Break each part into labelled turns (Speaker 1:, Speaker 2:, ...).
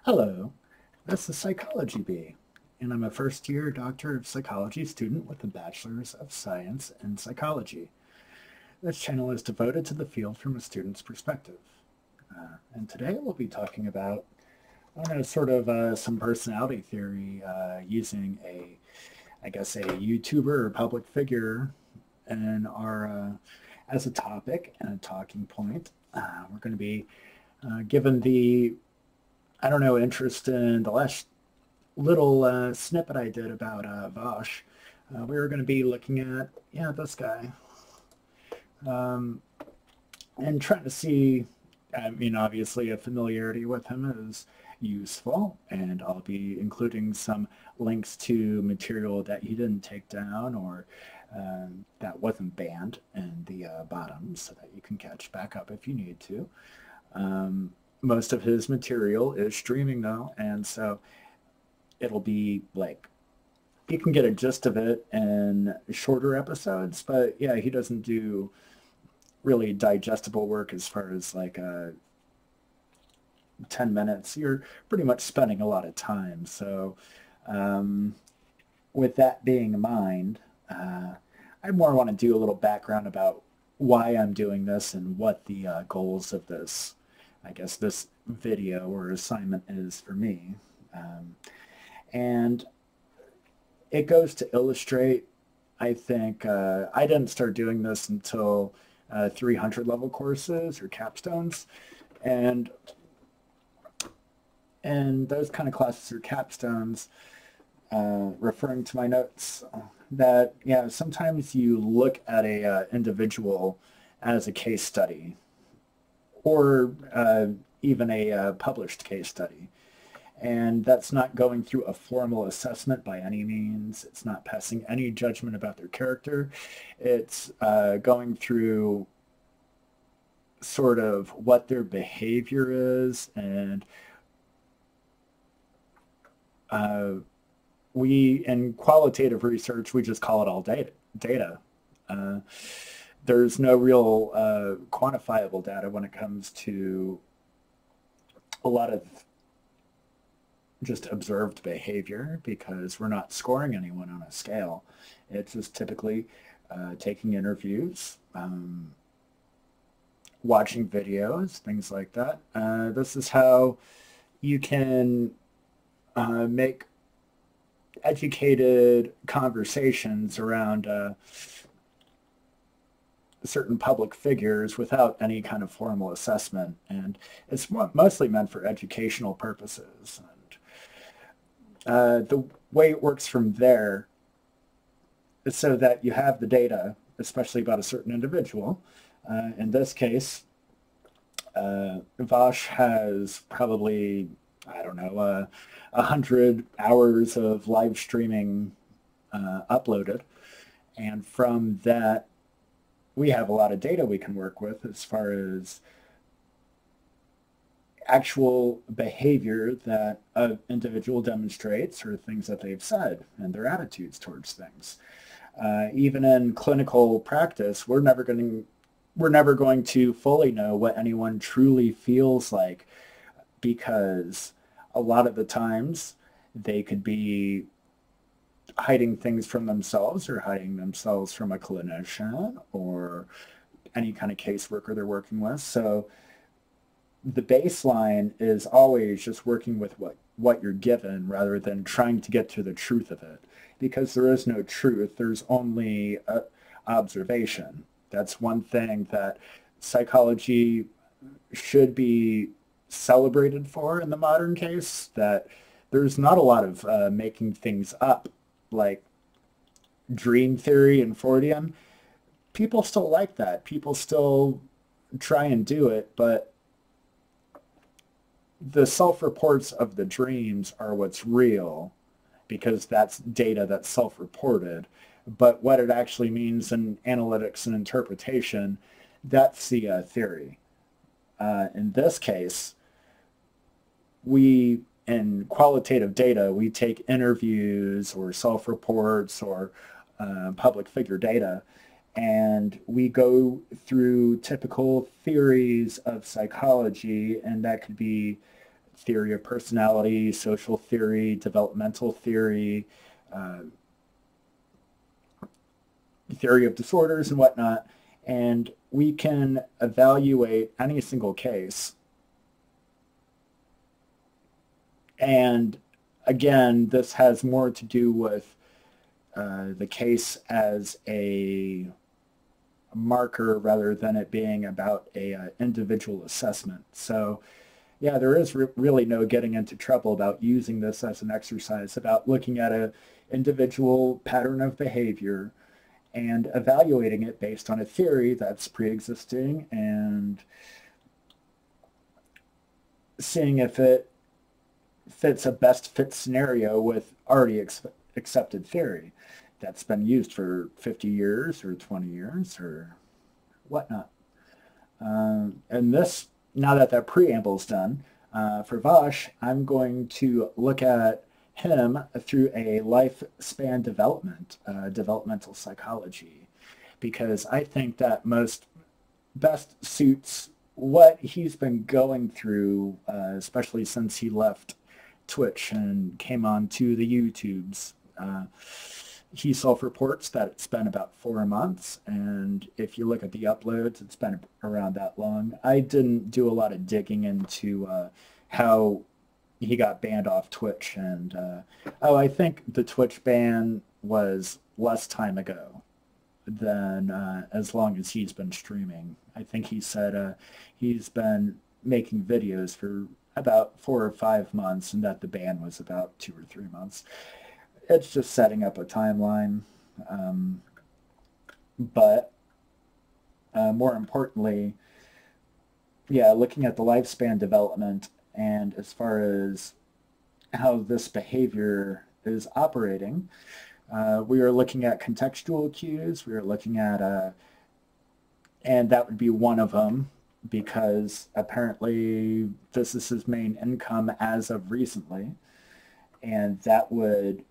Speaker 1: Hello, this is Psychology Bee, and I'm a first-year Doctor of Psychology student with a Bachelor's of Science in Psychology. This channel is devoted to the field from a student's perspective. And today we'll be talking about, I don't know, sort of some personality theory using I guess, a YouTuber or public figure in as a topic and a talking point. We're going to be given the I don't know, interest in the last little snippet I did about Vaush. We were going to be looking at, yeah, this guy, um, and trying to see, I mean, obviously a familiarity with him is useful, and I'll be including some links to material that he didn't take down or that wasn't banned in the bottom so that you can catch back up if you need to. Most of his material is streaming though, and so it'll be like you can get a gist of it in shorter episodes, but yeah, he doesn't do really digestible work as far as like 10 minutes. You're pretty much spending a lot of time. So um, with that being in mind, I more want to do a little background about why I'm doing this and what the goals of this, I guess, this video or assignment is for me. Um, and it goes to illustrate, I think, I didn't start doing this until 300 level courses or capstones. And and those kind of classes or capstones, referring to my notes, that yeah, sometimes you look at a individual as a case study, or even a published case study, and that's not going through a formal assessment by any means. It's not passing any judgment about their character. It's going through sort of what their behavior is, and uh, we in qualitative research we just call it all data. uh, there's no real quantifiable data when it comes to a lot of just observed behavior because we're not scoring anyone on a scale. It's just typically taking interviews, watching videos, things like that. This is how you can make educated conversations around certain public figures without any kind of formal assessment. And it's mostly meant for educational purposes. And the way it works from there is so that you have the data, especially about a certain individual. In this case, Vaush has probably, I don't know, 100 hours of live streaming uploaded. And from that, we have a lot of data we can work with as far as actual behavior that an individual demonstrates or things that they've said and their attitudes towards things. Even in clinical practice, we're never going to fully know what anyone truly feels like because a lot of the times they could be hiding things from themselves or hiding themselves from a clinician or any kind of caseworker they're working with. So the baseline is always just working with what you're given rather than trying to get to the truth of it because there is no truth. There's only observation. That's one thing that psychology should be celebrated for in the modern case, that there's not a lot of making things up like dream theory and Freudian. People still like that. People still try and do it, but the self-reports of the dreams are what's real because that's data that's self-reported. But what it actually means in analytics and interpretation, that's the theory. In this case, we in qualitative data, we take interviews or self-reports or public figure data, and we go through typical theories of psychology, and that could be theory of personality, social theory, developmental theory, uh, theory of disorders and whatnot, and we can evaluate any single case. And again, this has more to do with the case as a marker rather than it being about a individual assessment. So yeah, there is really no getting into trouble about using this as an exercise, about looking at an individual pattern of behavior and evaluating it based on a theory that's pre-existing and seeing if it fits a best fit scenario with already accepted theory that's been used for 50 years or 20 years or whatnot. And this, now that that preamble's done, for Vaush, I'm going to look at him through a lifespan development, developmental psychology, because I think that best suits what he's been going through, especially since he left Twitch and came on to the YouTubes. He self-reports that it's been about 4 months, and if you look at the uploads, it's been around that long. I didn't do a lot of digging into how he got banned off Twitch, and I think the Twitch ban was less time ago than as long as he's been streaming. I think he said he's been making videos for about 4 or 5 months, and that the ban was about 2 or 3 months. It's just setting up a timeline. But more importantly, yeah, looking at the lifespan development and as far as how this behavior is operating, we are looking at contextual cues. We are looking at, and that would be one of them, because apparently this is his main income as of recently, and that would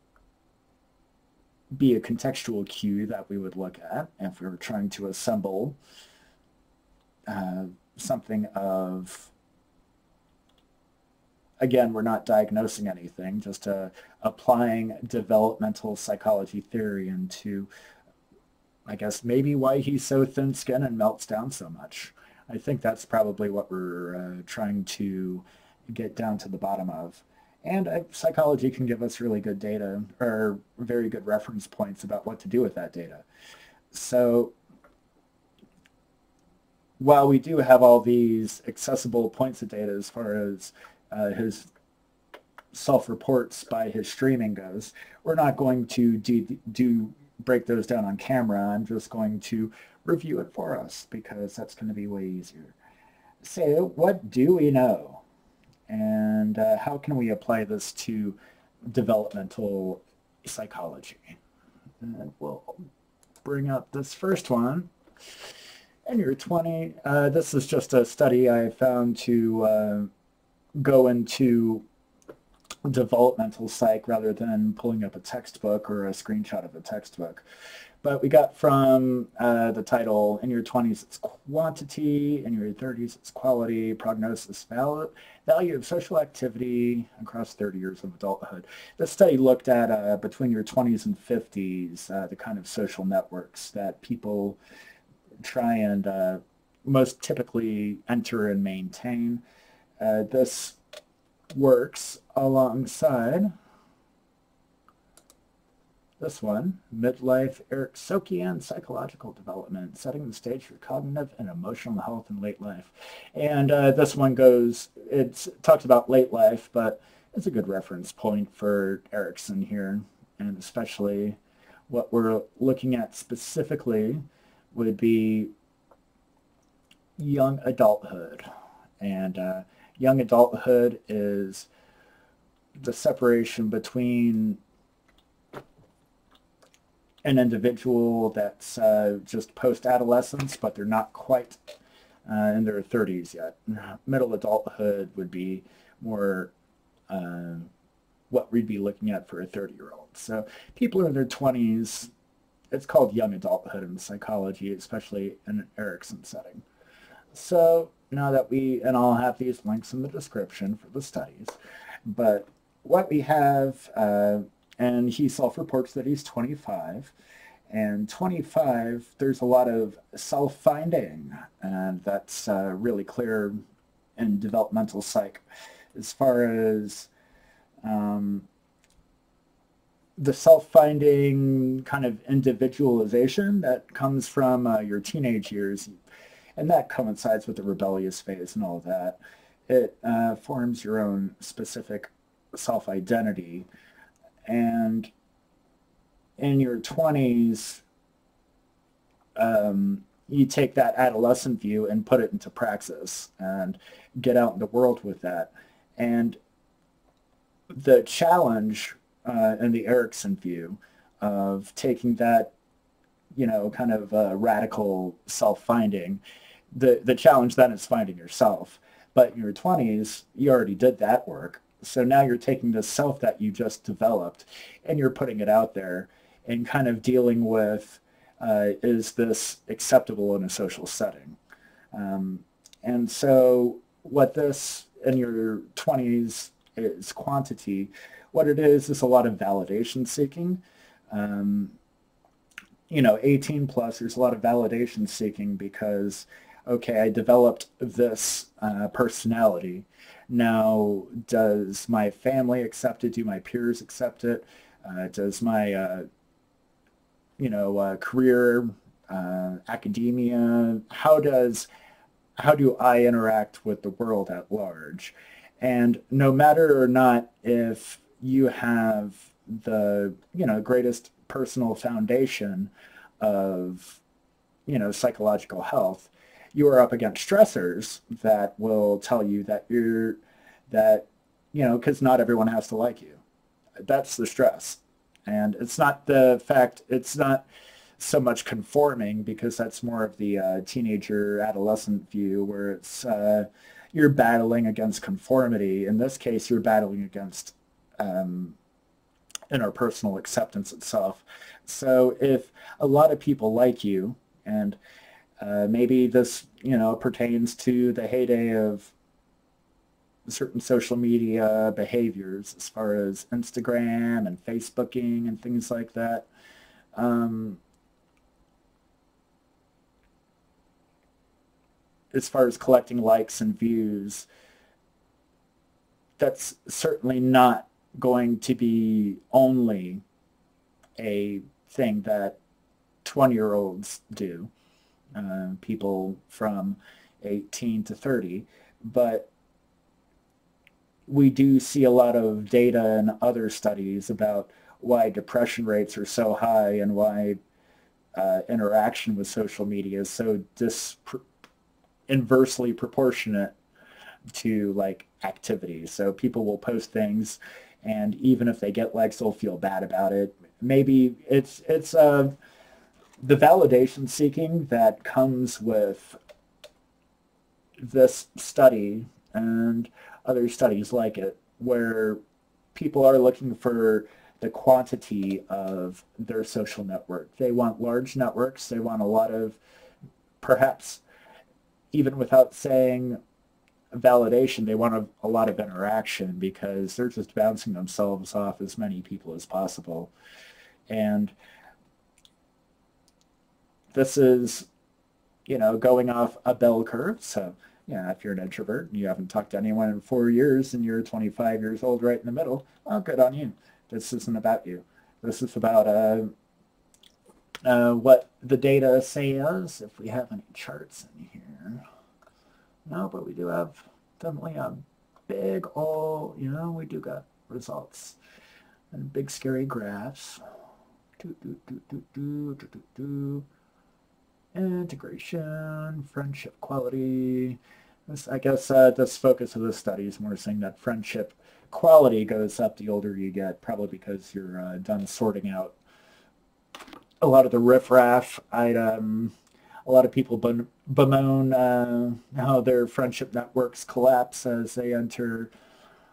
Speaker 1: be a contextual cue that we would look at if we were trying to assemble something of, again, we're not diagnosing anything, just applying developmental psychology theory into, I guess, maybe why he's so thin-skinned and melts down so much. I think that's probably what we're trying to get down to the bottom of. And psychology can give us really good data, or very good reference points about what to do with that data. So while we do have all these accessible points of data as far as his self-reports by his streaming goes, we're not going to break those down on camera. I'm just going to review it for us because that's going to be way easier. So what do we know? And how can we apply this to developmental psychology? And we'll bring up this first one. And you're 20. This is just a study I found to go into developmental psych rather than pulling up a textbook or a screenshot of a textbook. But we got from the title, in your 20s it's quantity, in your 30s it's quality, prognosis, value of social activity across 30 years of adulthood. This study looked at between your 20s and 50s, the kind of social networks that people try and most typically enter and maintain. This works alongside this one, midlife Eriksonian psychological development, setting the stage for cognitive and emotional health in late life. And this one it talks about late life, but it's a good reference point for Erikson here, and especially what we're looking at specifically would be young adulthood. And young adulthood is the separation between an individual that's just post-adolescence, but they're not quite in their 30s yet. Middle adulthood would be more what we'd be looking at for a 30-year-old. So people in their 20s, it's called young adulthood in psychology, especially in an Erikson setting. So now that and I'll have these links in the description for the studies, but what we have, and he self-reports that he's 25, and 25, there's a lot of self-finding, and that's really clear in developmental psych as far as the self-finding kind of individualization that comes from your teenage years, and that coincides with the rebellious phase and all that. It forms your own specific self-identity, and in your 20s, you take that adolescent view and put it into praxis and get out in the world with that. And the challenge in the Erikson view of taking that, kind of radical self-finding, the challenge then is finding yourself. But in your 20s, you already did that work. So now you're taking this self that you just developed and you're putting it out there and kind of dealing with, is this acceptable in a social setting? And so what this in your 20s is quantity. What it is a lot of validation seeking. 18 plus, there's a lot of validation seeking because, okay, I developed this personality. Now, does my family accept it? Do my peers accept it? Does my, career, academia, how do I interact with the world at large? And no matter or not if you have the, greatest personal foundation of, psychological health, you are up against stressors that will tell you because not everyone has to like you. That's the stress. And it's not so much conforming, because that's more of the teenager adolescent view where it's you're battling against conformity. In this case, you're battling against interpersonal acceptance itself. So if a lot of people like you, and maybe this, pertains to the heyday of certain social media behaviors as far as Instagram and Facebooking and things like that. As far as collecting likes and views, that's certainly not going to be only a thing that 20-year-olds do, people from 18 to 30, but we do see a lot of data and other studies about why depression rates are so high and why interaction with social media is so inversely proportionate to like activity. So people will post things, and even if they get likes, they'll feel bad about it. Maybe it's the validation seeking that comes with this study and other studies like it, where people are looking for the quantity of their social network. They want large networks. They want a lot of, perhaps even without saying validation, they want a lot of interaction, because they're just bouncing themselves off as many people as possible. And this is, going off a bell curve. So, if you're an introvert and you haven't talked to anyone in 4 years and you're 25 years old right in the middle, well, good on you. This isn't about you. This is about what the data says. If we have any charts in here. No, but we do have definitely a big old, we do got results and big scary graphs. Integration, friendship quality. I guess this focus of the study is more saying that friendship quality goes up the older you get, probably because you're done sorting out a lot of the riffraff item. A lot of people bemoan how their friendship networks collapse as they enter,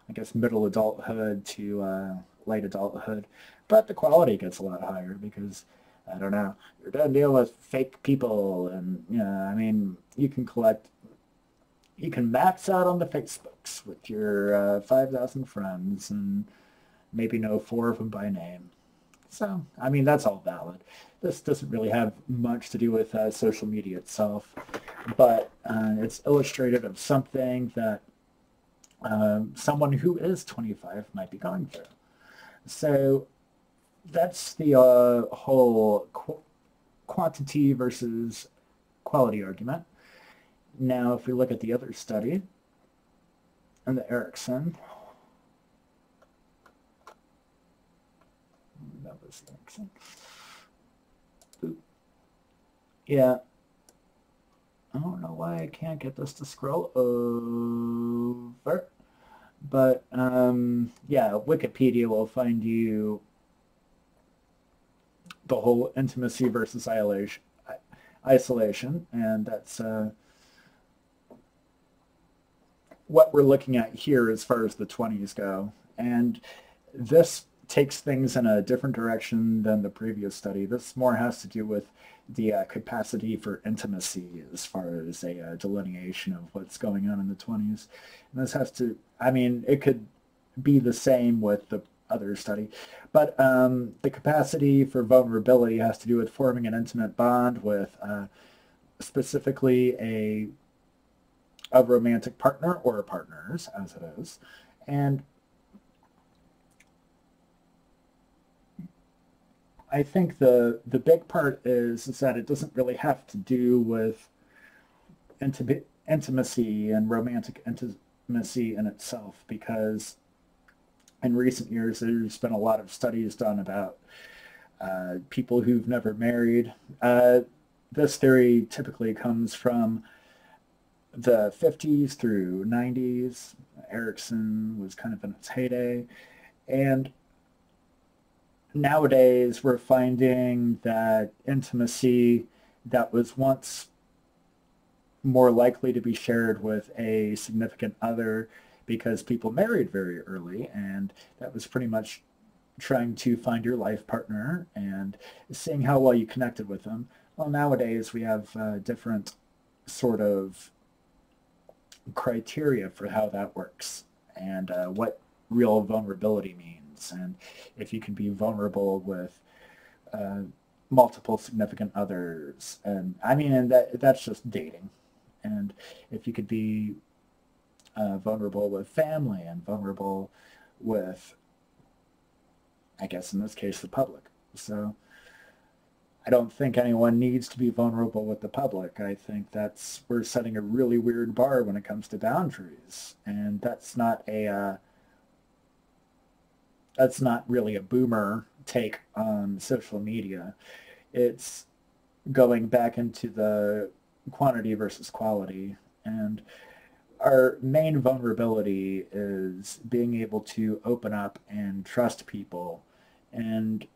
Speaker 1: I guess, middle adulthood to late adulthood. But the quality gets a lot higher because, I don't know, you're going to deal with fake people. And, I mean, you can collect You can max out on the Facebooks with your 5,000 friends and maybe know 4 of them by name. So, I mean, that's all valid. This doesn't really have much to do with social media itself, but it's illustrative of something that someone who is 25 might be going through. So that's the whole quantity versus quality argument. Now, if we look at the other study, and the Erikson, that was Erikson. Yeah, I don't know why I can't get this to scroll over, but yeah, Wikipedia will find you the whole intimacy versus isolation, and that's what we're looking at here as far as the 20s go. And this takes things in a different direction than the previous study. This more has to do with the capacity for intimacy as far as a delineation of what's going on in the 20s. And this has to, I mean, it could be the same with the other study, but the capacity for vulnerability has to do with forming an intimate bond with specifically a romantic partner or partners, as it is. And I think the big part is that it doesn't really have to do with intimacy and romantic intimacy in itself, because in recent years there's been a lot of studies done about people who've never married. This theory typically comes from the 50s through 90s. Erikson was kind of in its heyday. And nowadays we're finding that intimacy that was once more likely to be shared with a significant other because people married very early, and that was pretty much trying to find your life partner and seeing how well you connected with them. Well, nowadays we have different sort of criteria for how that works, and what real vulnerability means, and if you can be vulnerable with multiple significant others. And I mean, and that's just dating. And if you could be vulnerable with family and vulnerable with, I guess in this case, the public. So I don't think anyone needs to be vulnerable with the public. I think we're setting a really weird bar when it comes to boundaries, and that's not really a boomer take on social media. It's going back into the quantity versus quality, and our main vulnerability is being able to open up and trust people, and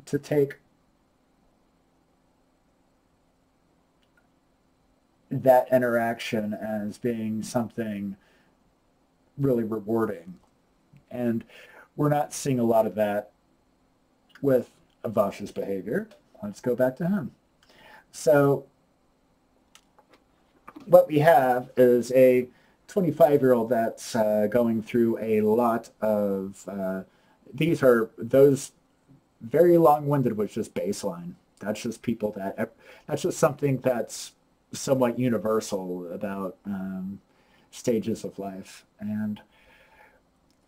Speaker 1: to take that interaction as being something really rewarding. And we're not seeing a lot of that with Vaush's behavior. Let's go back to him. So what we have is a 25-year-old that's going through a lot of, these are those very long-winded, which is baseline. That's just people that's just something that's somewhat universal about stages of life. And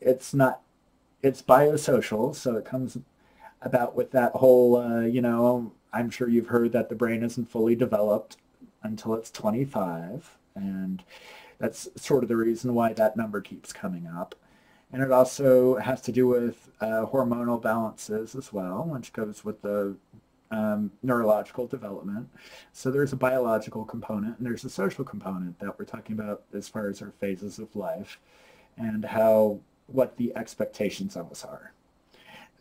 Speaker 1: it's biosocial, so it comes about with that whole, I'm sure you've heard that the brain isn't fully developed until it's 25, and that's sort of the reason why that number keeps coming up. And it also has to do with hormonal balances as well, which goes with the neurological development. So there's a biological component and there's a social component that we're talking about as far as our phases of life and what the expectations of us are.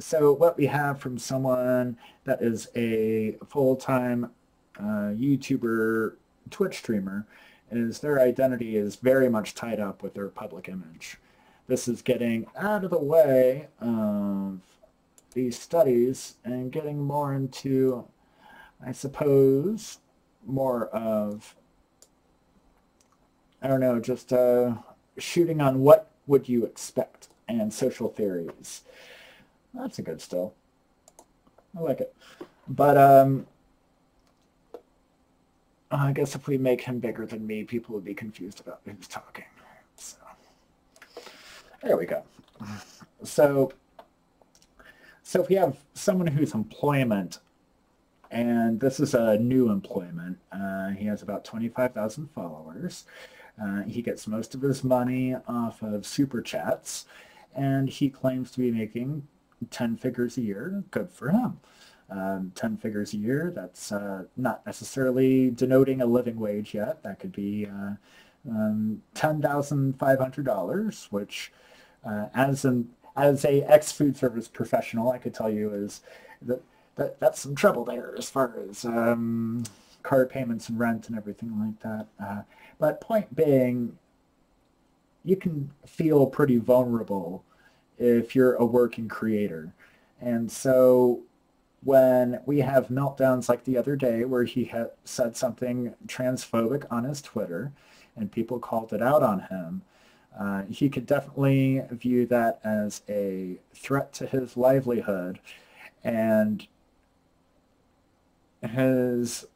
Speaker 1: So what we have from someone that is a full-time YouTuber, Twitch streamer, is their identity is very much tied up with their public image. This is getting out of the way of these studies and getting more into, I suppose, more of I don't know, just shooting on what would you expect and social theories. That's a good still. I like it. But I guess if we make him bigger than me, people would be confused about who's talking. So there we go. So if we have someone who's employment, and this is a new employment, he has about 25,000 followers. He gets most of his money off of super chats, and he claims to be making 10 figures a year. Good for him. 10 figures a year, that's not necessarily denoting a living wage yet. That could be $10,500, which as a ex-food service professional, I could tell you is that's some trouble there as far as card payments and rent and everything like that. But point being, you can feel pretty vulnerable if you're a working creator. And so when we have meltdowns like the other day where he had said something transphobic on his Twitter and people called it out on him, he could definitely view that as a threat to his livelihood, and his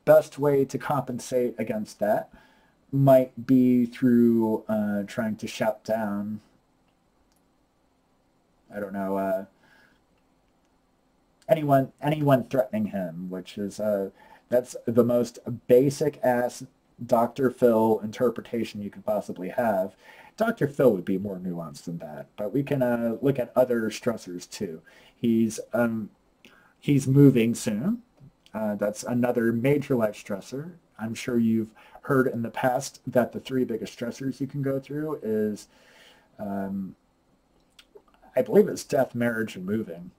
Speaker 1: best way to compensate against that might be through trying to shout down, I don't know, anyone threatening him, which is that's the most basic ass Dr. Phil interpretation you could possibly have. Dr. Phil would be more nuanced than that, but we can look at other stressors too. He's moving soon. That's another major life stressor. I'm sure you've heard in the past that the three biggest stressors you can go through is, I believe it's death, marriage, and moving.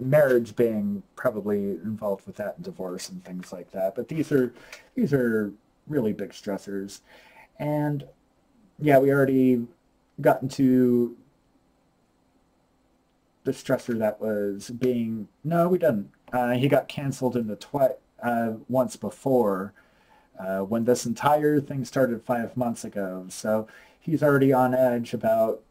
Speaker 1: Marriage being probably involved with that, and divorce and things like that. But these are really big stressors. And yeah, we already got into the stressor that was being, no, we didn't. He got canceled in the once before when this entire thing started 5 months ago. So he's already on edge about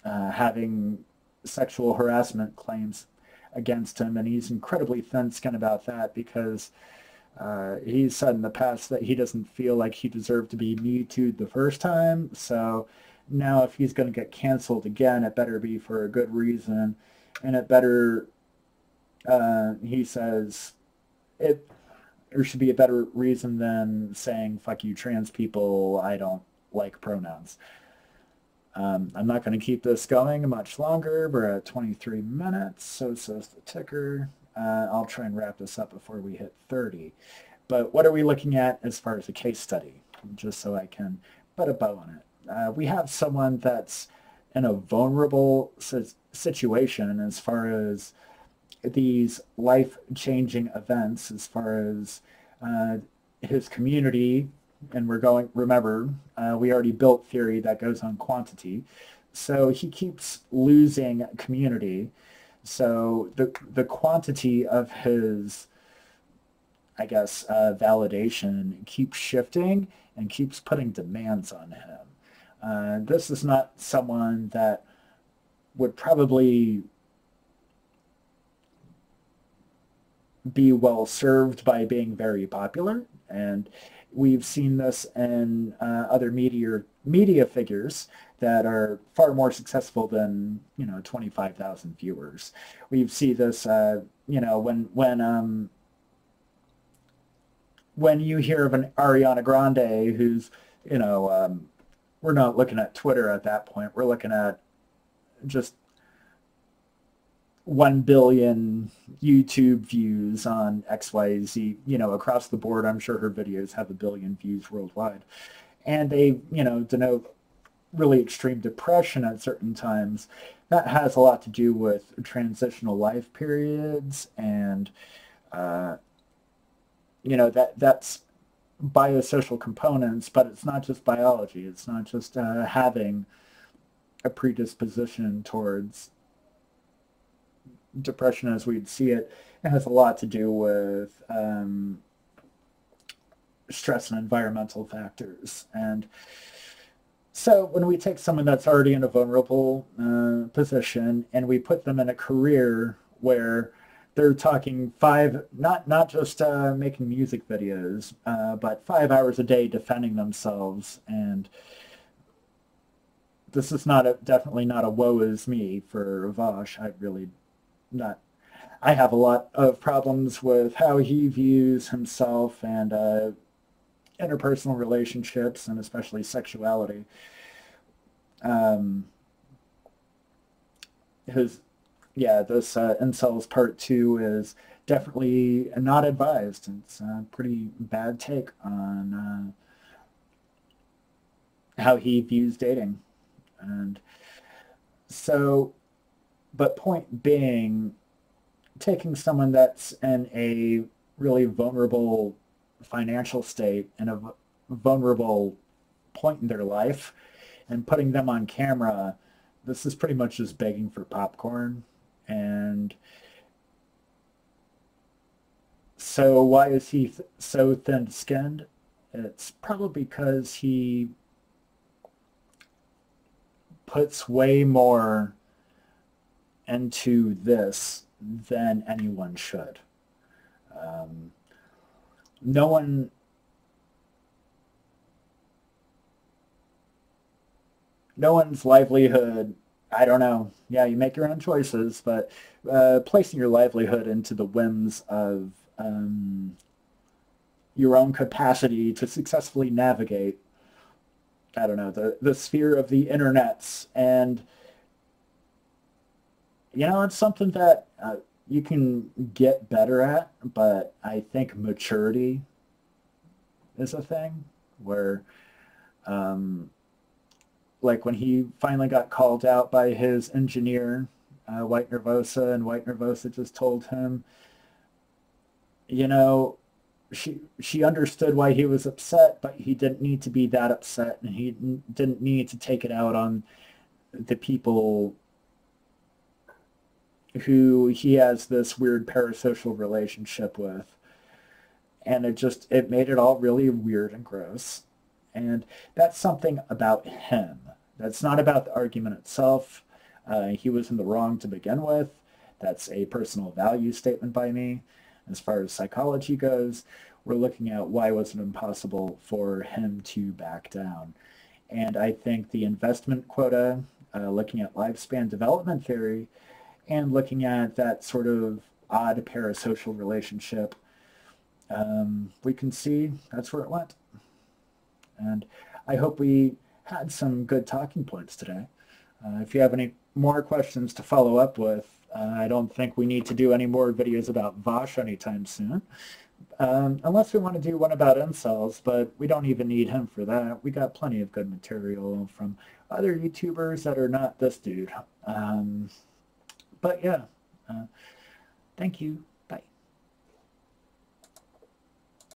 Speaker 1: having sexual harassment claims against him, and he's incredibly thin-skinned about that because he's said in the past that he doesn't feel like he deserved to be Me Too'd the first time. So now if he's going to get canceled again, it better be for a good reason, and it better, he says, there should be a better reason than saying, fuck you trans people, I don't like pronouns. I'm not going to keep this going much longer. We're at 23 minutes, so says the ticker. I'll try and wrap this up before we hit 30. But what are we looking at as far as a case study? Just so I can put a bow on it. We have someone that's in a vulnerable situation as far as these life-changing events, as far as his community. And we're going, remember, we already built theory that goes on quantity. So he keeps losing community. So the quantity of his, I guess, validation keeps shifting and keeps putting demands on him. This is not someone that would probably be well served by being very popular, and we've seen this in other media figures that are far more successful than 25,000 viewers. We see this when you hear of an Ariana Grande who's we're not looking at Twitter at that point. We're looking at just 1 billion YouTube views on XYZ, across the board. I'm sure her videos have 1 billion views worldwide. And they, denote really extreme depression at certain times. That has a lot to do with transitional life periods, and, that's biosocial components, but it's not just biology. It's not just having a predisposition towards depression as we'd see it. It has a lot to do with stress and environmental factors. And so when we take someone that's already in a vulnerable position and we put them in a career where they're talking not just making music videos, but 5 hours a day defending themselves. And this is definitely not a woe is me for Vaush. I have a lot of problems with how he views himself and interpersonal relationships and especially sexuality. This incels part 2 is definitely not advised. It's a pretty bad take on how he views dating. And so, but point being, taking someone that's in a really vulnerable financial state and a vulnerable point in their life and putting them on camera, this is pretty much just begging for popcorn. And so why is he so thin-skinned? It's probably because he puts way more into this than anyone should. No one's livelihood, I don't know. Yeah, you make your own choices, but placing your livelihood into the whims of your own capacity to successfully navigate, I don't know, the sphere of the internets. And, it's something that you can get better at, but I think maturity is a thing where, like when he finally got called out by his engineer, White Nervosa, and White Nervosa just told him, she understood why he was upset, but he didn't need to be that upset, and he didn't need to take it out on the people who he has this weird parasocial relationship with. And it made it all really weird and gross. And that's something about him. That's not about the argument itself. He was in the wrong to begin with. That's a personal value statement by me. As far as psychology goes, we're looking at why was it impossible for him to back down. And I think the investment quota, looking at lifespan development theory, and looking at that sort of odd parasocial relationship, we can see that's where it went. And I hope we had some good talking points today. If you have any more questions to follow up with, I don't think we need to do any more videos about Vaush anytime soon. Unless we want to do one about incels, but we don't even need him for that. We got plenty of good material from other YouTubers that are not this dude. But yeah, thank you.